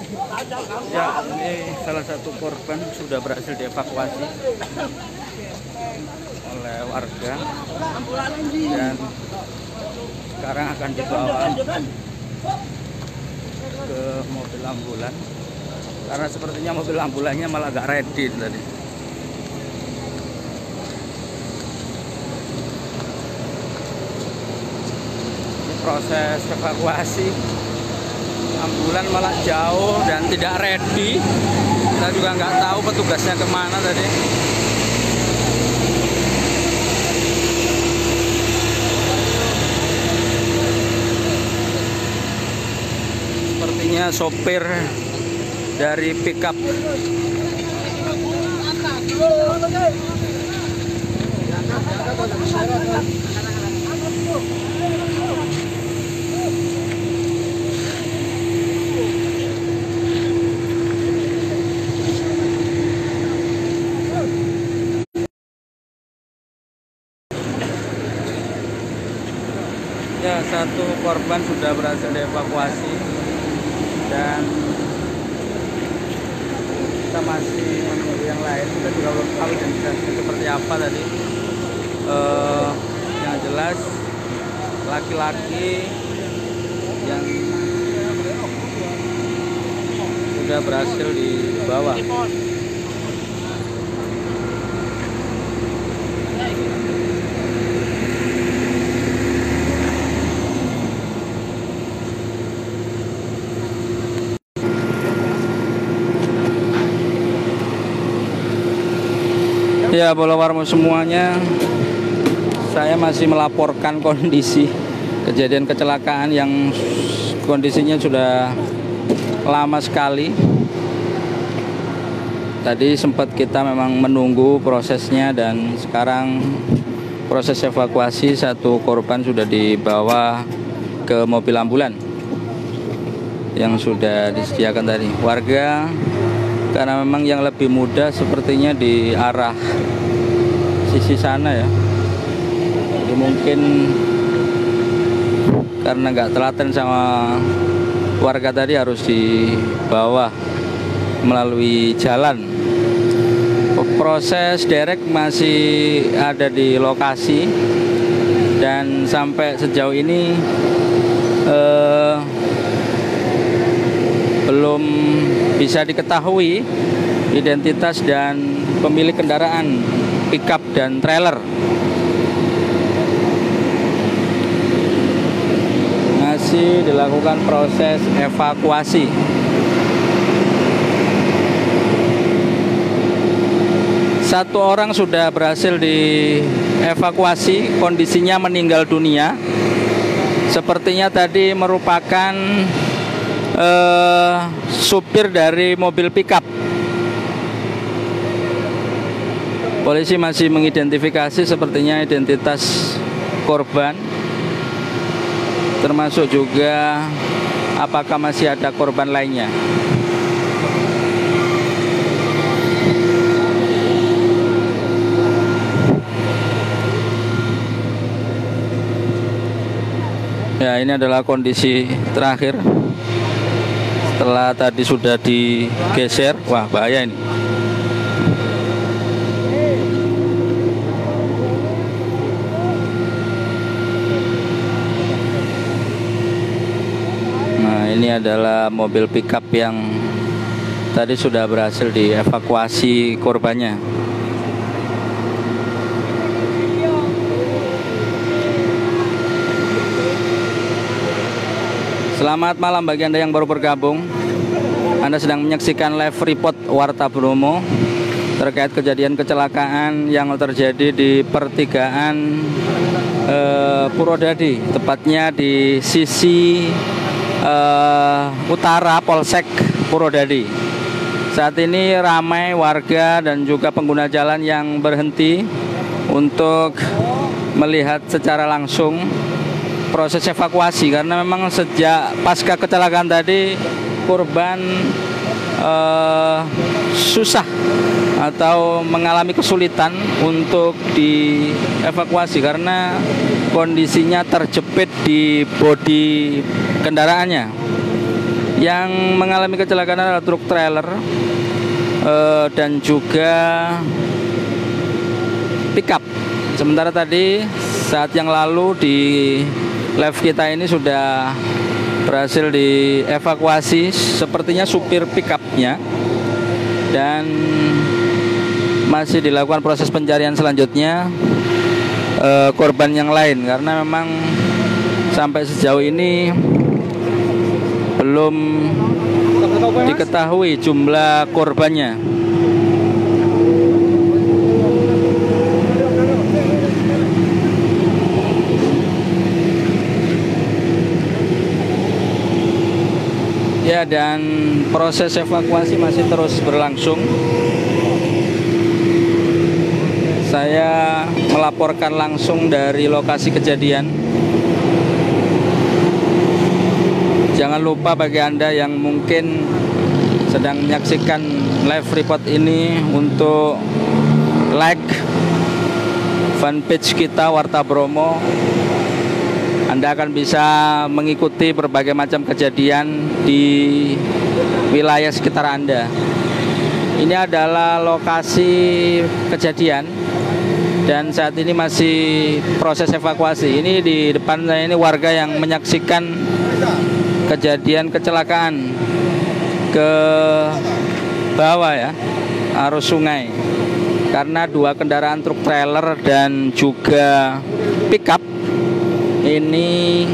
Ya, ini salah satu korban sudah berhasil dievakuasi oleh warga dan sekarang akan dibawa ke mobil ambulan karena sepertinya mobil ambulannya malah agak ready tadi. Ini proses evakuasi ambulan malah jauh dan tidak ready. Kita juga nggak tahu petugasnya kemana tadi. Sepertinya sopir dari pickup. Ya, satu korban sudah berhasil dievakuasi dan kita masih menunggu yang lain. Kita juga belum tahu identitasnya seperti apa tadi. Yang jelas laki-laki yang sudah berhasil dibawa. Ya, followermu semuanya, saya masih melaporkan kondisi kejadian kecelakaan yang kondisinya sudah lama sekali. Tadi sempat kita memang menunggu prosesnya dan sekarang proses evakuasi, satu korban sudah dibawa ke mobil ambulan yang sudah disediakan tadi. Warga karena memang yang lebih mudah sepertinya di arah sisi sana ya. Jadi mungkin karena nggak telaten sama warga tadi harus dibawa melalui jalan. Proses derek masih ada di lokasi dan sampai sejauh ini belum bisa diketahui identitas dan pemilik kendaraan pickup dan trailer. Masih dilakukan proses evakuasi. Satu orang sudah berhasil dievakuasi, kondisinya meninggal dunia. Sepertinya tadi merupakan supir dari mobil pickup. Polisi masih mengidentifikasi sepertinya identitas korban, termasuk juga apakah masih ada korban lainnya. Ya, ini adalah kondisi terakhir. Setelah tadi sudah digeser, wah bahaya ini. Nah, ini adalah mobil pickup yang tadi sudah berhasil dievakuasi korbannya. Selamat malam bagi Anda yang baru bergabung. Anda sedang menyaksikan live report Warta Bromo terkait kejadian kecelakaan yang terjadi di pertigaan Purwodadi, tepatnya di sisi utara Polsek Purwodadi. Saat ini ramai warga dan juga pengguna jalan yang berhenti untuk melihat secara langsung proses evakuasi, karena memang sejak pasca kecelakaan tadi korban susah atau mengalami kesulitan untuk dievakuasi karena kondisinya terjepit di bodi kendaraannya. Yang mengalami kecelakaan adalah truk trailer dan juga pickup. Sementara tadi saat yang lalu di live kita ini sudah berhasil dievakuasi sepertinya supir pickupnya, dan masih dilakukan proses pencarian selanjutnya korban yang lain, karena memang sampai sejauh ini belum diketahui jumlah korbannya. Ya, dan proses evakuasi masih terus berlangsung. Saya melaporkan langsung dari lokasi kejadian. Jangan lupa bagi Anda yang mungkin sedang menyaksikan live report ini untuk like fanpage kita Warta Bromo. Anda akan bisa mengikuti berbagai macam kejadian di wilayah sekitar Anda. Ini adalah lokasi kejadian dan saat ini masih proses evakuasi. Ini di depan saya ini warga yang menyaksikan kejadian kecelakaan ke bawah ya, arus sungai, karena dua kendaraan truk trailer dan juga pickup ini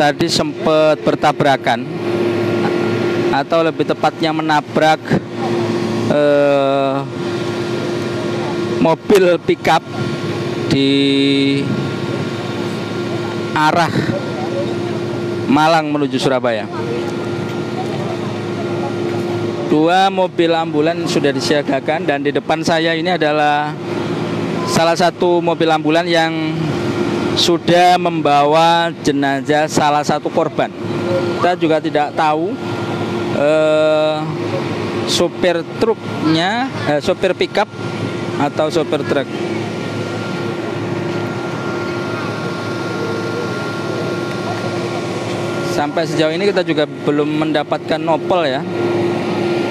tadi sempat bertabrakan, atau lebih tepatnya menabrak mobil pickup di arah Malang menuju Surabaya. Dua mobil ambulan sudah disiagakan, dan di depan saya ini adalah salah satu mobil ambulan yang sudah membawa jenazah salah satu korban. Kita juga tidak tahu sopir truknya, sopir pickup atau sopir truk. Sampai sejauh ini kita juga belum mendapatkan nopol ya.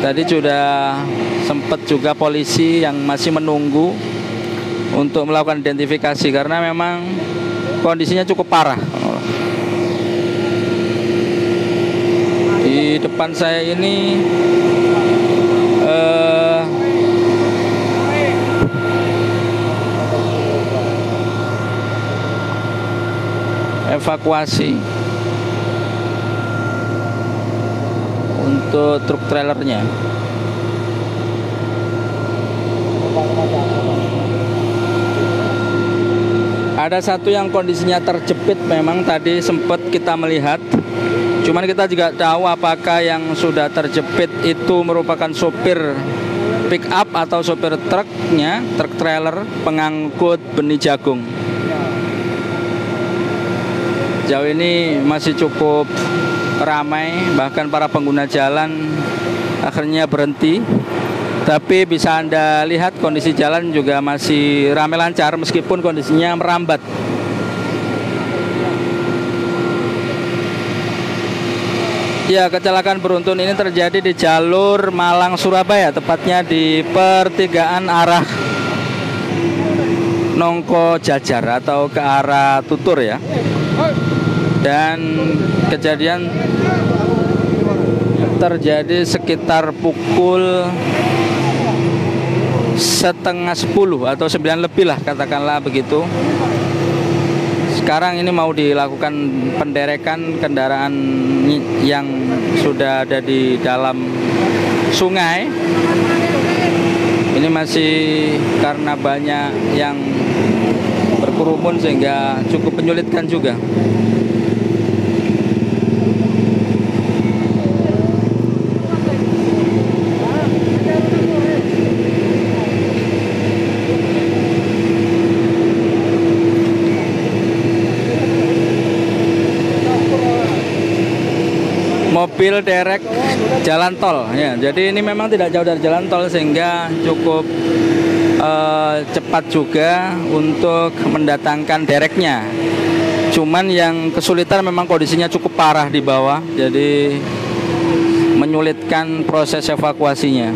Tadi sudah sempat juga polisi yang masih menunggu untuk melakukan identifikasi, karena memang kondisinya cukup parah. Di depan saya ini evakuasi untuk truk trailernya. Ada satu yang kondisinya terjepit, memang tadi sempat kita melihat. Cuman kita juga tahu apakah yang sudah terjepit itu merupakan sopir pick up atau sopir truknya, truk trailer pengangkut benih jagung. Jauh ini masih cukup ramai, bahkan para pengguna jalan akhirnya berhenti. Tapi bisa Anda lihat kondisi jalan juga masih ramai lancar meskipun kondisinya merambat. Ya, kecelakaan beruntun ini terjadi di jalur Malang-Surabaya, tepatnya di pertigaan arah Nongko Jajar atau ke arah Tutur ya. Dan kejadian terjadi sekitar pukul 9:30 atau 9 lebih lah, katakanlah begitu. Sekarang ini mau dilakukan penderekan kendaraan yang sudah ada di dalam sungai. Ini masih karena banyak yang berkerumun sehingga cukup menyulitkan juga. Mobil derek jalan tol ya, jadi ini memang tidak jauh dari jalan tol sehingga cukup cepat juga untuk mendatangkan dereknya. Cuman yang kesulitan memang kondisinya cukup parah di bawah, jadi menyulitkan proses evakuasinya.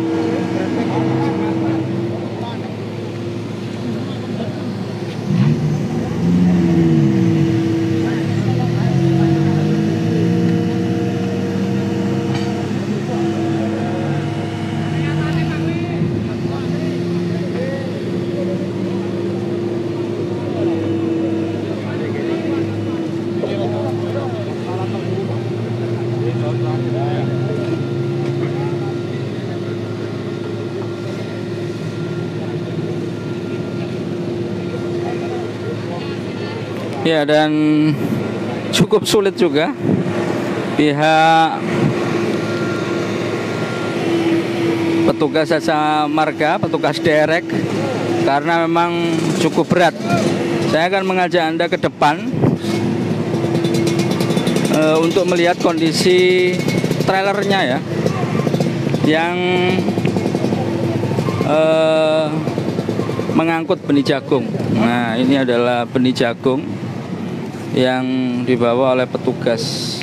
Ya, dan cukup sulit juga pihak petugas jasa marga, petugas derek, karena memang cukup berat. Saya akan mengajak Anda ke depan untuk melihat kondisi trailernya ya, yang mengangkut benih jagung. Nah, ini adalah benih jagung yang dibawa oleh petugas.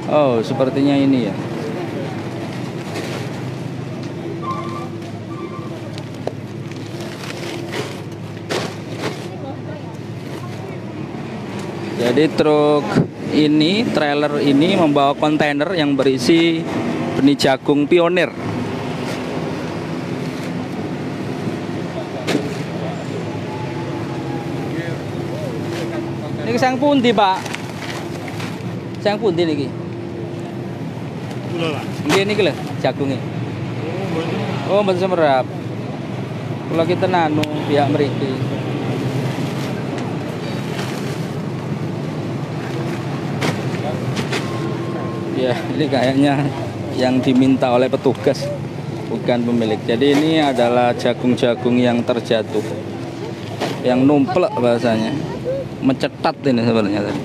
Oh, sepertinya ini ya. Jadi truk ini, trailer ini membawa kontainer yang berisi benih jagung pionir. Ini sang pundi, Pak? Sang pundi niki? Kula lah. Nggih niki lho jagunge. Oh, mboten semerap. Kula kita nanu pihak mriki. Ya, ini kayaknya yang diminta oleh petugas, bukan pemilik. Jadi ini adalah jagung-jagung yang terjatuh, yang numplek bahasanya. Mencetat ini sebenarnya tadi.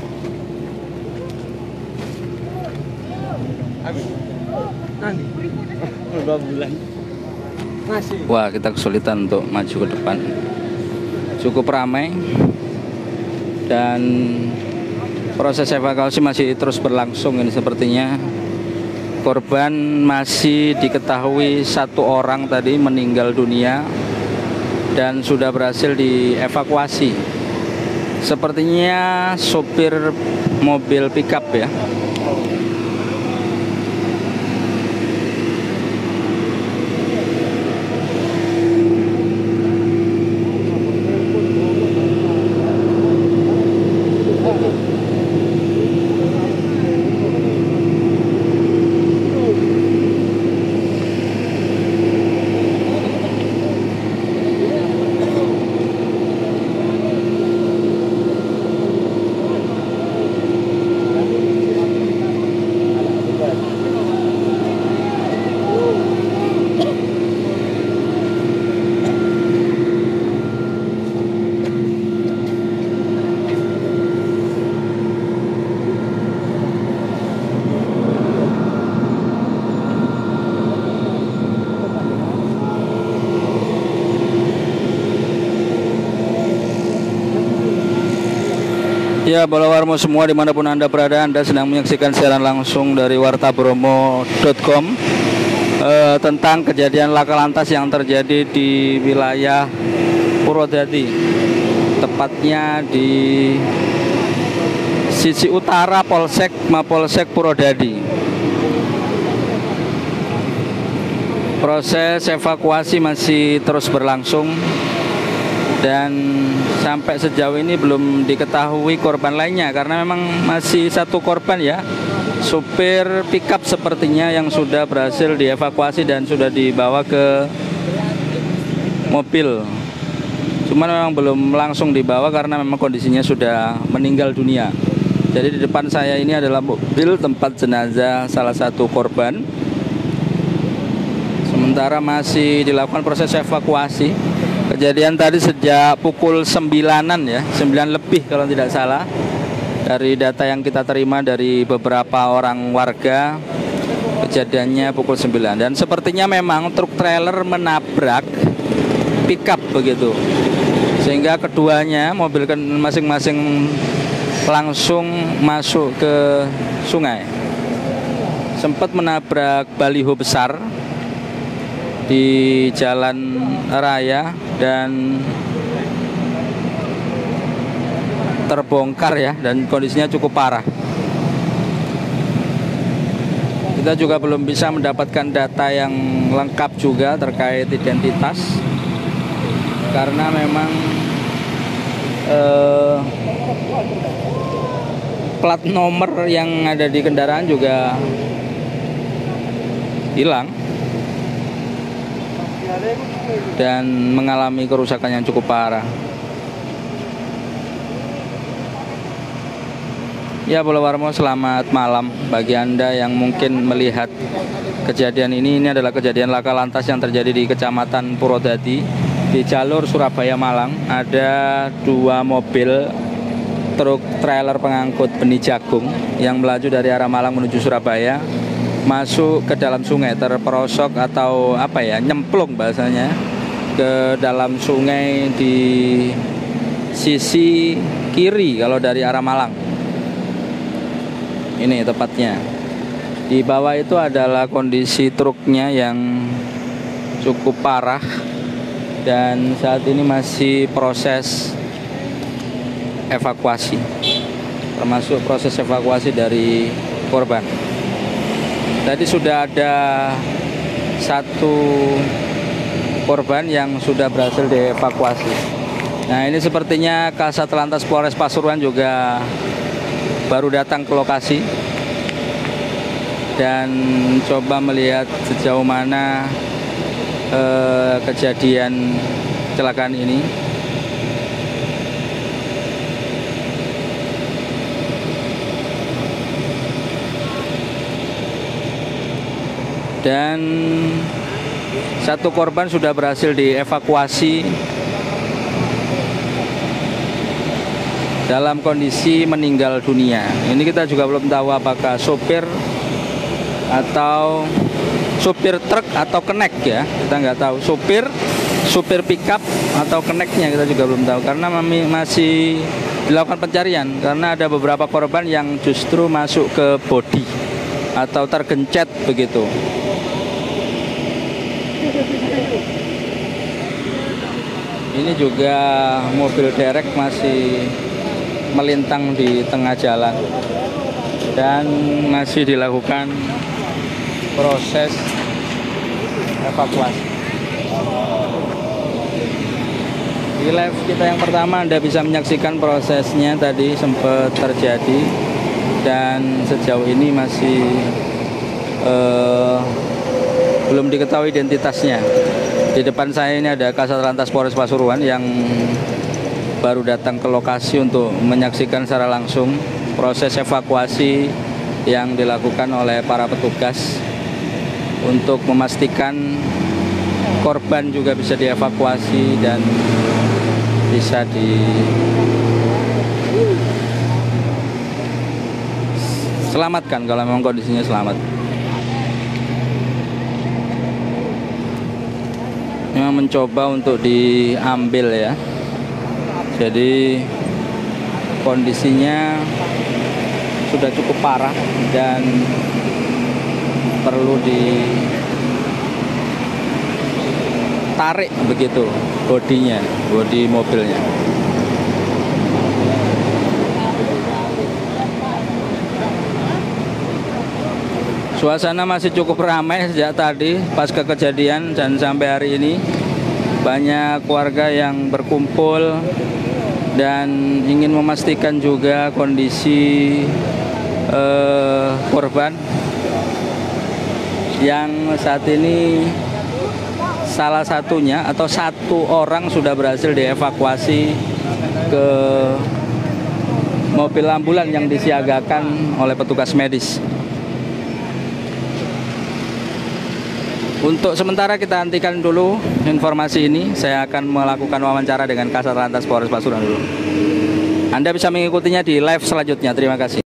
Nanti 2 bulan masih. Wah, kita kesulitan untuk maju ke depan. Cukup ramai dan proses evakuasi masih terus berlangsung. Ini sepertinya korban masih diketahui 1 orang tadi meninggal dunia dan sudah berhasil dievakuasi. Sepertinya sopir mobil pickup ya. Ya, Balawarmo semua dimanapun Anda berada, Anda sedang menyaksikan siaran langsung dari wartabromo.com tentang kejadian laka lantas yang terjadi di wilayah Purwodadi, tepatnya di sisi utara Polsek Mapolsek Purwodadi. Proses evakuasi masih terus berlangsung dan sampai sejauh ini belum diketahui korban lainnya, karena memang masih 1 korban ya, supir pickup sepertinya yang sudah berhasil dievakuasi dan sudah dibawa ke mobil. Cuman memang belum langsung dibawa karena memang kondisinya sudah meninggal dunia. Jadi di depan saya ini adalah mobil tempat jenazah salah satu korban. Sementara masih dilakukan proses evakuasi. Kejadian tadi sejak pukul 9-an ya, 9 lebih kalau tidak salah. Dari data yang kita terima dari beberapa orang warga, kejadiannya pukul 9. Dan sepertinya memang truk trailer menabrak pickup begitu. Sehingga keduanya, mobil masing-masing langsung masuk ke sungai. Sempat menabrak baliho besar di jalan raya dan terbongkar ya, dan kondisinya cukup parah. Kita juga belum bisa mendapatkan data yang lengkap juga terkait identitas, karena memang plat nomor yang ada di kendaraan juga hilang dan mengalami kerusakan yang cukup parah. Ya, Pulau Warmo, selamat malam bagi Anda yang mungkin melihat kejadian ini. Ini adalah kejadian laka lantas yang terjadi di Kecamatan Purwodadi di jalur Surabaya-Malang. Ada dua mobil truk trailer pengangkut benih jagung yang melaju dari arah Malang menuju Surabaya, masuk ke dalam sungai, terperosok atau nyemplung bahasanya ke dalam sungai di sisi kiri kalau dari arah Malang. Ini tepatnya. Di bawah itu adalah kondisi truknya yang cukup parah dan saat ini masih proses evakuasi, termasuk proses evakuasi dari korban. Tadi sudah ada satu korban yang sudah berhasil dievakuasi. Nah, ini sepertinya Kasat Lantas Polres Pasuruan juga baru datang ke lokasi dan coba melihat sejauh mana kejadian kecelakaan ini. Dan satu korban sudah berhasil dievakuasi dalam kondisi meninggal dunia. Ini kita juga belum tahu apakah sopir atau supir truk atau kenek ya. Kita nggak tahu supir pickup atau keneknya, kita juga belum tahu karena masih dilakukan pencarian, karena ada beberapa korban yang justru masuk ke bodi atau tergencet begitu. Ini juga mobil derek masih melintang di tengah jalan dan masih dilakukan proses evakuasi. Di live kita yang pertama Anda bisa menyaksikan prosesnya tadi sempat terjadi dan sejauh ini masih belum diketahui identitasnya. Di depan saya ini ada Kasat Lantas Polres Pasuruan yang baru datang ke lokasi untuk menyaksikan secara langsung proses evakuasi yang dilakukan oleh para petugas untuk memastikan korban juga bisa dievakuasi dan bisa diselamatkan kalau memang kondisinya selamat. Memang mencoba untuk diambil ya. Jadi kondisinya sudah cukup parah dan perlu ditarik begitu bodi mobilnya. Suasana masih cukup ramai sejak tadi pasca kejadian dan sampai hari ini. Banyak warga yang berkumpul dan ingin memastikan juga kondisi korban yang saat ini salah satunya atau satu orang sudah berhasil dievakuasi ke mobil ambulan yang disiagakan oleh petugas medis. Untuk sementara kita hentikan dulu informasi ini. Saya akan melakukan wawancara dengan Kasat Lantas Polres Pasuruan dulu. Anda bisa mengikutinya di live selanjutnya. Terima kasih.